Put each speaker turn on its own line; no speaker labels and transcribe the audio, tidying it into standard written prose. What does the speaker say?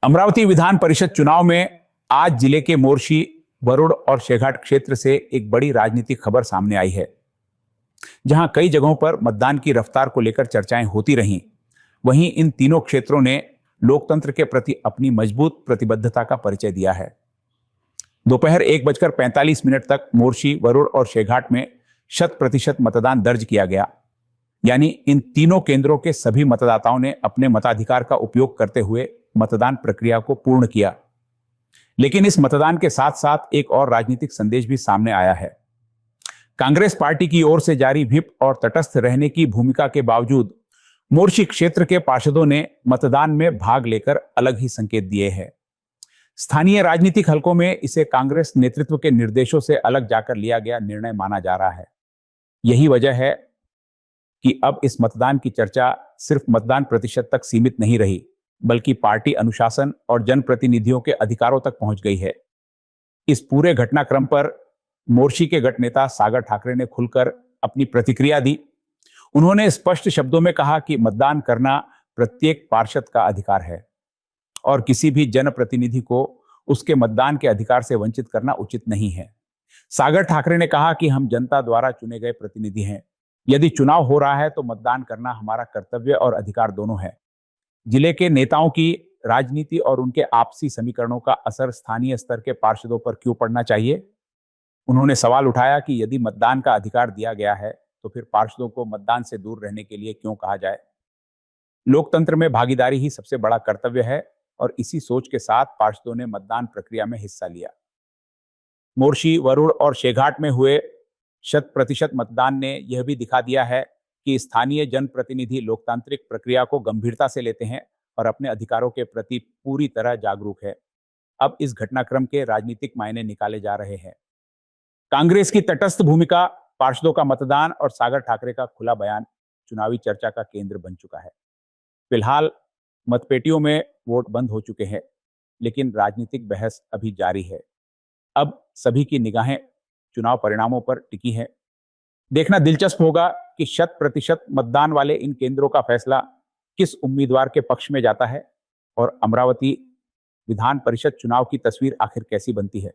अमरावती विधान परिषद चुनाव में आज जिले के मोर्शी, वरुड़ और शेघाट क्षेत्र से एक बड़ी राजनीतिक खबर सामने आई है। जहां कई जगहों पर मतदान की रफ्तार को लेकर चर्चाएं होती रहीं, वहीं इन तीनों क्षेत्रों ने लोकतंत्र के प्रति अपनी मजबूत प्रतिबद्धता का परिचय दिया है। दोपहर 1:45 तक मोर्शी, वरुड़ और शेघाट में 100% मतदान दर्ज किया गया। यानी इन तीनों केंद्रों के सभी मतदाताओं ने अपने मताधिकार का उपयोग करते हुए मतदान प्रक्रिया को पूर्ण किया। लेकिन इस मतदान के साथ साथ एक और राजनीतिक संदेश भी सामने आया है। कांग्रेस पार्टी की ओर से जारी व्हिप और तटस्थ रहने की भूमिका के बावजूद मोर्शी क्षेत्र के पार्षदों ने मतदान में भाग लेकर अलग ही संकेत दिए हैं। स्थानीय राजनीतिक हलकों में इसे कांग्रेस नेतृत्व के निर्देशों से अलग जाकर लिया गया निर्णय माना जा रहा है। यही वजह है कि अब इस मतदान की चर्चा सिर्फ मतदान प्रतिशत तक सीमित नहीं रही, बल्कि पार्टी अनुशासन और जनप्रतिनिधियों के अधिकारों तक पहुंच गई है। इस पूरे घटनाक्रम पर मोर्शी के गट नेता सागर ठाकरे ने खुलकर अपनी प्रतिक्रिया दी। उन्होंने स्पष्ट शब्दों में कहा कि मतदान करना प्रत्येक पार्षद का अधिकार है और किसी भी जनप्रतिनिधि को उसके मतदान के अधिकार से वंचित करना उचित नहीं है। सागर ठाकरे ने कहा कि हम जनता द्वारा चुने गए प्रतिनिधि हैं। यदि चुनाव हो रहा है तो मतदान करना हमारा कर्तव्य और अधिकार दोनों है। जिले के नेताओं की राजनीति और उनके आपसी समीकरणों का असर स्थानीय स्तर के पार्षदों पर क्यों पड़ना चाहिए? उन्होंने सवाल उठाया कि यदि मतदान का अधिकार दिया गया है तो फिर पार्षदों को मतदान से दूर रहने के लिए क्यों कहा जाए? लोकतंत्र में भागीदारी ही सबसे बड़ा कर्तव्य है और इसी सोच के साथ पार्षदों ने मतदान प्रक्रिया में हिस्सा लिया। मोर्शी, वरुड़ और शेघाट में हुए 100% मतदान ने यह भी दिखा दिया है कि स्थानीय जनप्रतिनिधि लोकतांत्रिक प्रक्रिया को गंभीरता से लेते हैं और अपने अधिकारों के प्रति पूरी तरह जागरूक है। अब इस घटनाक्रम के राजनीतिक मायने निकाले जा रहे हैं। कांग्रेस की तटस्थ भूमिका, पार्षदों का मतदान और सागर ठाकरे का खुला बयान चुनावी चर्चा का केंद्र बन चुका है। फिलहाल मतपेटियों में वोट बंद हो चुके हैं, लेकिन राजनीतिक बहस अभी जारी है। अब सभी की निगाहें चुनाव परिणामों पर टिकी है। देखना दिलचस्प होगा कि 100% मतदान वाले इन केंद्रों का फैसला किस उम्मीदवार के पक्ष में जाता है और अमरावती विधान परिषद चुनाव की तस्वीर आखिर कैसी बनती है।